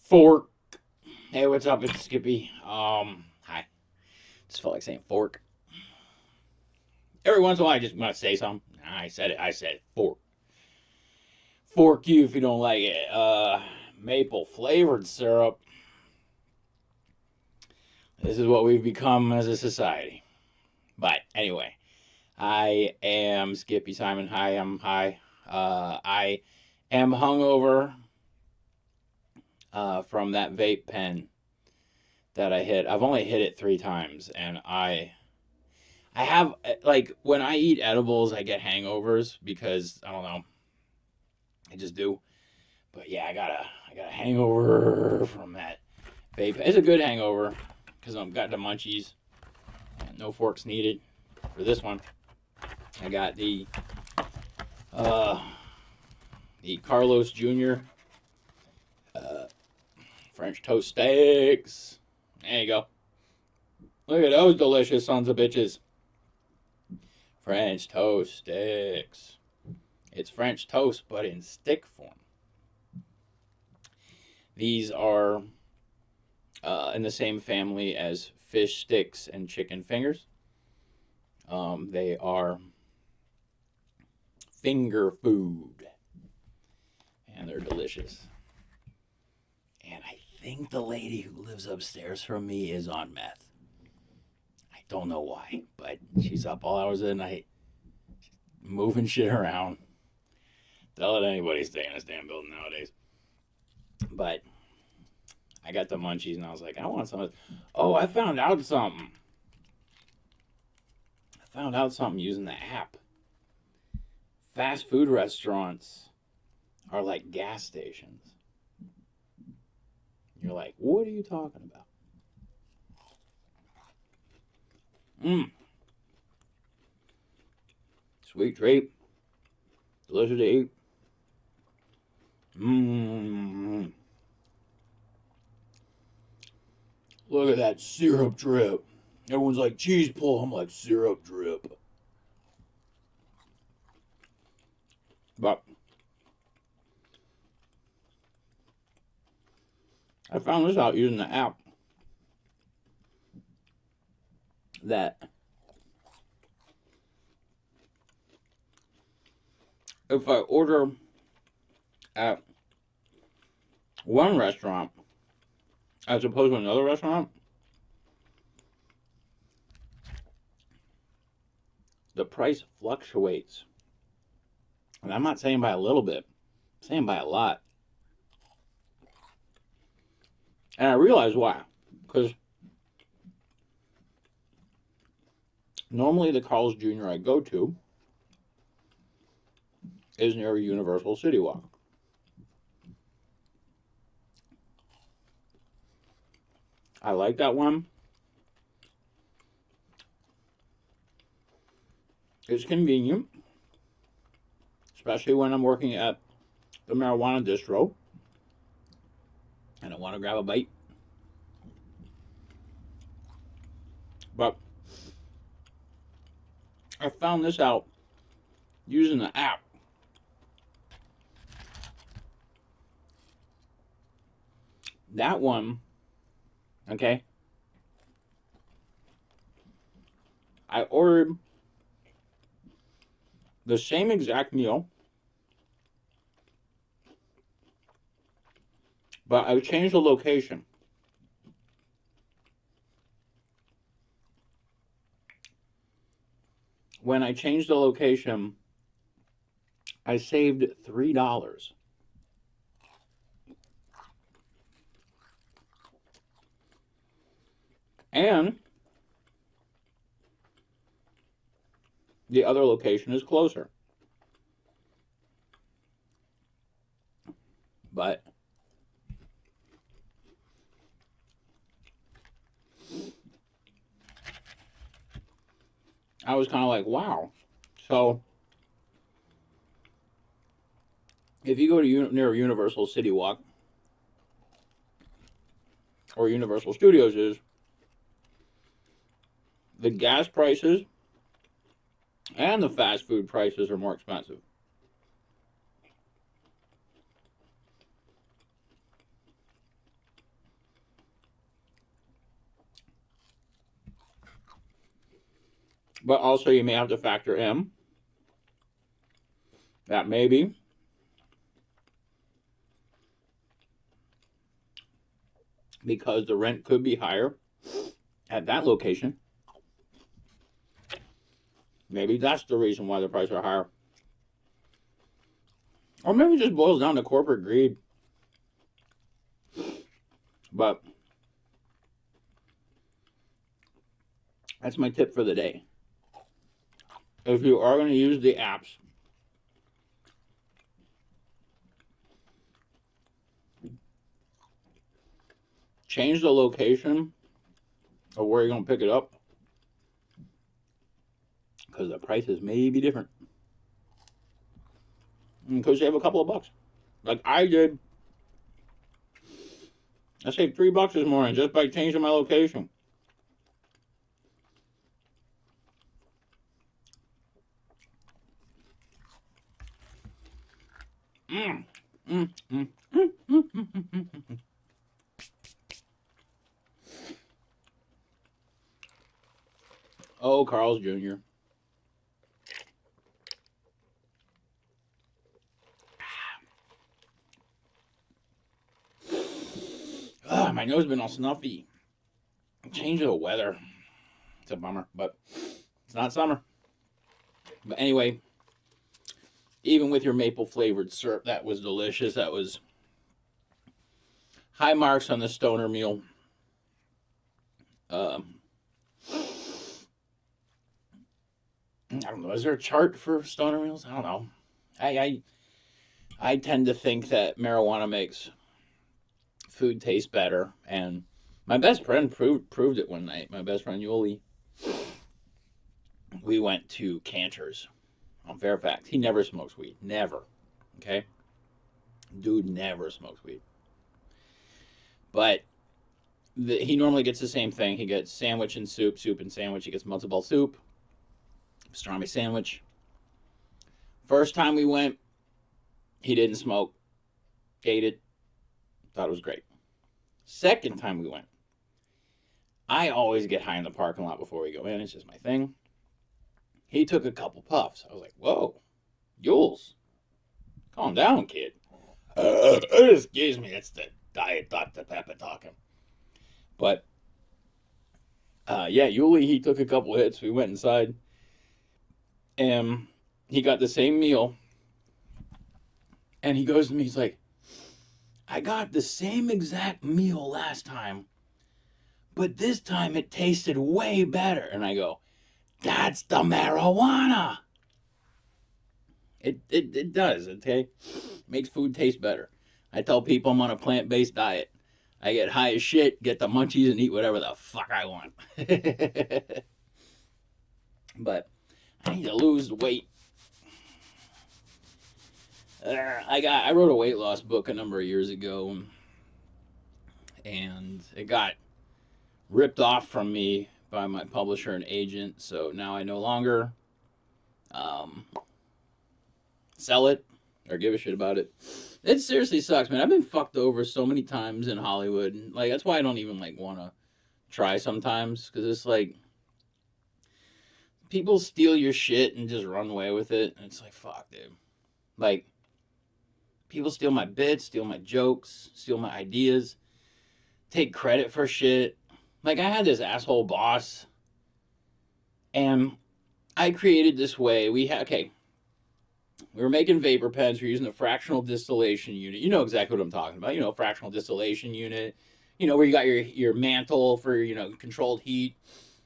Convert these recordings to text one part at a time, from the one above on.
Fork. Hey, what's up? It's Skippy. Hi. Just felt like saying fork. Every once in a while, I just want to say something. I said it. I said fork. Fork you if you don't like it. Maple flavored syrup. This is what we've become as a society. But anyway, I am skippysimon. Hi. I am hungover from that vape pen that I hit. I've only hit it 3 times, and I have, like, when I eat edibles, I get hangovers because I don't know, I just do. But yeah, I got a hangover from that vape. It's a good hangover because I've got the munchies. And no forks needed for this one. I got uh the Carlos Jr. uh French toast steaks. There you go. Look at those delicious sons of bitches. French toast sticks. It's French toast, but in stick form. These are in the same family as fish sticks and chicken fingers. They are finger food, and they're delicious. And I think the lady who lives upstairs from me is on meth. I don't know why, but she's up all hours of the night, moving shit around. Don't let anybody stay in this damn building nowadays. But I got the munchies, and I was like, I want some. Oh, I found out something. Using the app. Fast food restaurants are like gas stations. You're like, what are you talking about? Sweet treat. Delicious to eat. Look at that syrup drip. Everyone's like, cheese pull. I'm like, syrup drip. But I found this out using the app. That if I order at one restaurant as opposed to another restaurant, the price fluctuates. And I'm not saying by a little bit, I'm saying by a lot. And I realize why. Because normally the Carl's Jr. I go to is near Universal City Walk. I like that one. It's convenient, especially when I'm working at the marijuana distro and I want to grab a bite. But I found this out using the app. That one, okay, I ordered the same exact meal, but I changed the location. When I changed the location, I saved $3. And the other location is closer. But I was kind of like, wow. So if you go to near Universal City Walk, or Universal Studios is, the gas prices and the fast food prices are more expensive. But also you may have to factor in that maybe because the rent could be higher at that location, maybe that's the reason why the prices are higher. Or maybe it just boils down to corporate greed. But that's my tip for the day. If you are going to use the apps, change the location of where you're going to pick it up, because the prices may be different. Because you have a couple of bucks. Like I did. I saved $3 this morning just by changing my location. Oh, Carl's Jr. My nose has been all snuffy. Change of the weather. It's a bummer, but it's not summer. But anyway, even with your maple flavored syrup, that was delicious. That was high marks on the stoner meal. I don't know. Is there a chart for stoner meals? I don't know. I tend to think that marijuana makes food taste better, and my best friend proved it one night. My best friend Yuli. We went to Cantor's on Fairfax. He never smokes weed. Never. Okay? Dude never smokes weed. But he normally gets the same thing. He gets sandwich and soup, soup and sandwich. He gets matzo ball soup, pastrami sandwich. First time we went, he didn't smoke. Ate it. Thought it was great. Second time we went, I always get high in the parking lot before we go in. It's just my thing. He took a couple puffs. I was like, whoa, Jules, calm down, kid. Excuse me, it's the Diet Dr. Pepper talking. But, yeah, Yuli, he took a couple hits. We went inside, and he got the same meal. And he goes to me, he's like, I got the same exact meal last time, but this time it tasted way better. And I go, that's the marijuana. It does, okay? Makes food taste better. I tell people I'm on a plant-based diet. I get high as shit, get the munchies, and eat whatever the fuck I want. But I need to lose weight. I wrote a weight loss book a number of years ago, and it got ripped off from me by my publisher and agent, so now I no longer sell it or give a shit about it. It seriously sucks, man. I've been fucked over so many times in Hollywood. Like, that's why I don't even want to try sometimes, because it's like people steal your shit and just run away with it, and it's like, fuck, dude. Like, people steal my bits, steal my jokes, steal my ideas, take credit for shit. Like, I had this asshole boss, and I created this way. We were making vapor pens. We're using a fractional distillation unit. You know exactly what I'm talking about. You know, fractional distillation unit. You know, where you got your mantle for, controlled heat.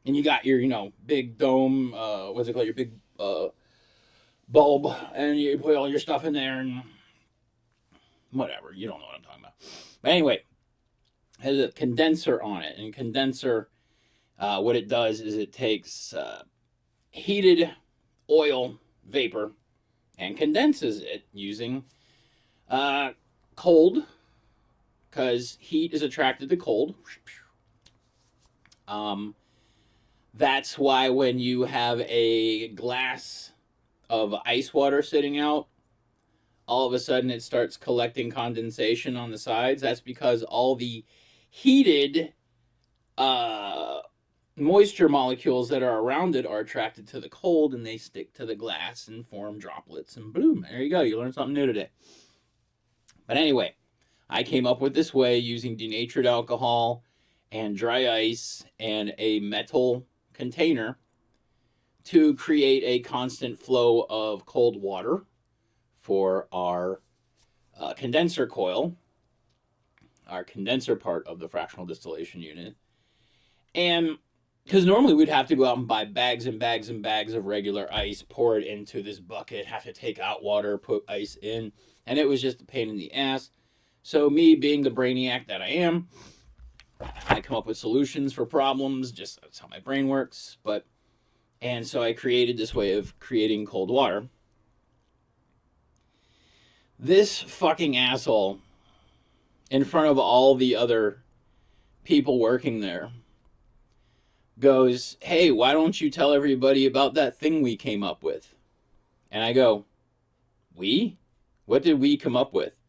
And you got your, big dome, what's it called? Your big bulb. And you put all your stuff in there and whatever. You don't know what I'm talking about. But anyway, it has a condenser on it. And condenser, what it does is it takes heated oil vapor and condenses it using cold, because heat is attracted to cold. That's why when you have a glass of ice water sitting out, all of a sudden it starts collecting condensation on the sides. That's because all the heated moisture molecules that are around it are attracted to the cold, and they stick to the glass and form droplets, and boom, there you go. You learned something new today. But anyway, I came up with this way using denatured alcohol and dry ice and a metal container to create a constant flow of cold water for our condenser coil, our condenser part of the fractional distillation unit. And because normally we'd have to go out and buy bags and bags and bags of regular ice, pour it into this bucket, have to take out water, put ice in, and it was just a pain in the ass. So me being the brainiac that I am, I come up with solutions for problems, just that's how my brain works. And so I created this way of creating cold water. This fucking asshole, in front of all the other people working there, goes, hey, why don't you tell everybody about that thing we came up with? And I go, we? What did we come up with?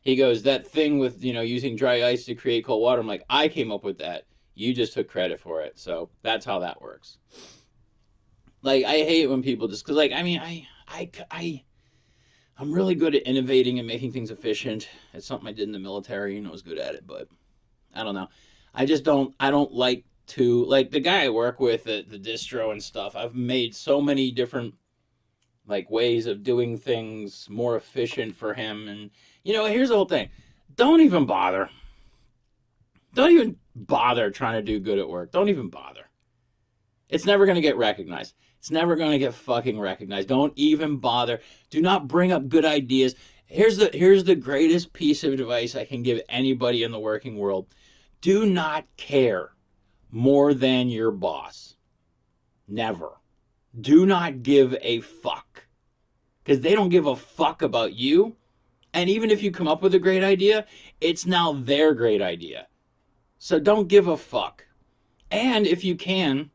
He goes, that thing with, using dry ice to create cold water. I'm like, I came up with that. You just took credit for it. So that's how that works. Like, I hate when people just, because, like, I mean, I'm really good at innovating and making things efficient. It's something I did in the military, I was good at it, but I don't know. I don't like to, like, the guy I work with at the distro and stuff, I've made so many different, like, ways of doing things more efficient for him. And, here's the whole thing. Don't even bother. Don't even bother trying to do good at work. Don't even bother. It's never going to get recognized. It's never going to get fucking recognized. Don't even bother. Do not bring up good ideas. Here's the greatest piece of advice I can give anybody in the working world. Do not care more than your boss. Never. Do not give a fuck. Because they don't give a fuck about you. And even if you come up with a great idea, it's now their great idea. So don't give a fuck. And if you can,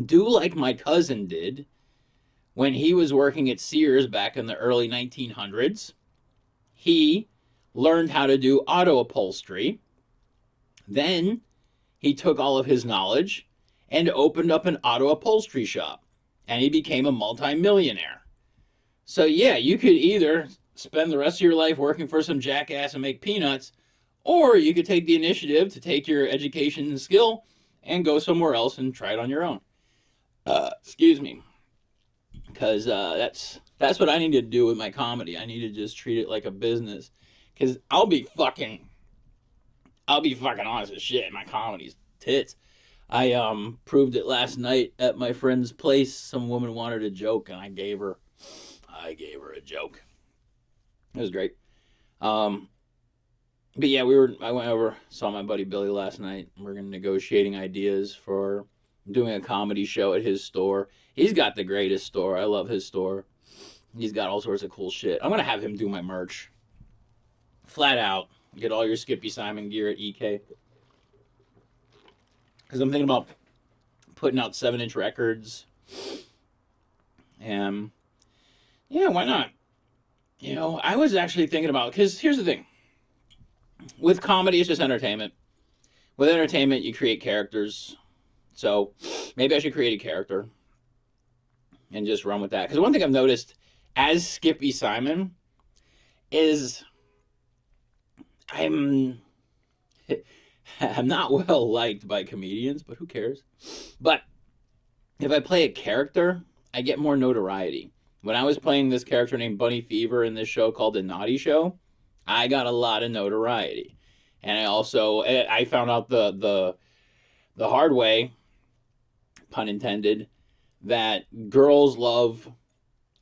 do like my cousin did when he was working at Sears back in the early 1900s. He learned how to do auto upholstery. Then he took all of his knowledge and opened up an auto upholstery shop. And he became a multimillionaire. So yeah, you could either spend the rest of your life working for some jackass and make peanuts, or you could take the initiative to take your education and skill and go somewhere else and try it on your own. Excuse me. Because that's what I need to do with my comedy. I need to just treat it like a business. Because I'll be fucking honest as shit. My comedy's tits. I proved it last night at my friend's place. Some woman wanted a joke, and I gave her a joke. It was great. But yeah, I went over, saw my buddy Billy last night. We're negotiating ideas for doing a comedy show at his store. He's got the greatest store. I love his store. He's got all sorts of cool shit. I'm going to have him do my merch. Flat out. Get all your skippysimon gear at EK. Because I'm thinking about putting out 7-inch records. And yeah, why not? I was actually thinking about, because here's the thing. With comedy, it's just entertainment. With entertainment, you create characters. So maybe I should create a character and just run with that. Because one thing I've noticed as skippysimon is I'm not well liked by comedians, but who cares? But if I play a character, I get more notoriety. When I was playing this character named Bunny Fever in this show called The Naughty Show, I got a lot of notoriety. And I found out the hard way, pun intended, that girls love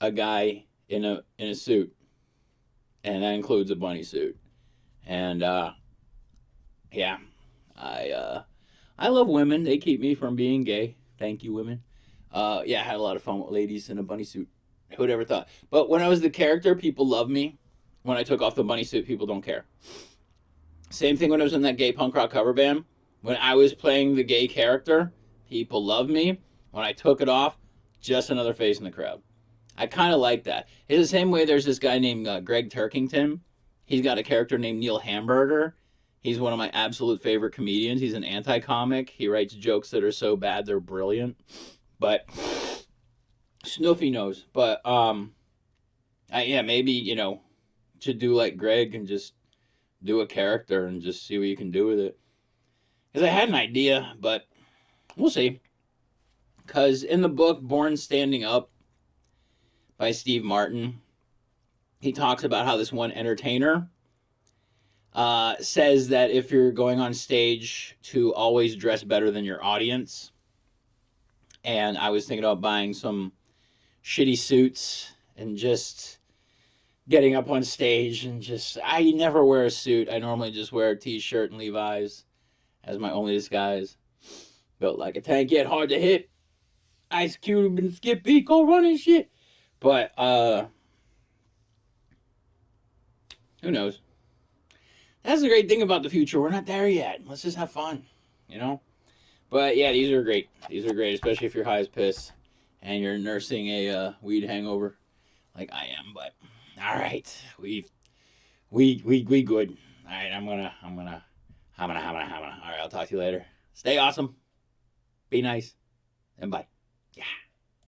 a guy in a suit. And that includes a bunny suit. And yeah, I love women. They keep me from being gay. Thank you, women. Yeah, I had a lot of fun with ladies in a bunny suit. Who'd ever thought? But when I was the character, people loved me. When I took off the bunny suit, people don't care. Same thing when I was in that gay punk rock cover band. When I was playing the gay character, people loved me. When I took it off, just another face in the crowd. I kind of like that. It's the same way there's this guy named Greg Turkington. He's got a character named Neil Hamburger. He's one of my absolute favorite comedians. He's an anti-comic. He writes jokes that are so bad they're brilliant. But Snuffy knows. But yeah, maybe to do like Greg and just do a character and just see what you can do with it. Because I had an idea, but we'll see. Because in the book Born Standing Up by Steve Martin, he talks about how this one entertainer says that if you're going on stage to always dress better than your audience. And I was thinking about buying some shitty suits and just getting up on stage and I never wear a suit. I normally just wear a t-shirt and Levi's as my only disguise. Built like a tank, yet hard to hit. Ice Cube and Skippy go running shit. But who knows? That's the great thing about the future. We're not there yet. Let's just have fun, But yeah, these are great. These are great, especially if you're high as piss and you're nursing a weed hangover, like I am. But all right, we good. All right, I'm gonna. All right, I'll talk to you later. Stay awesome. Be nice, and bye. Yeah.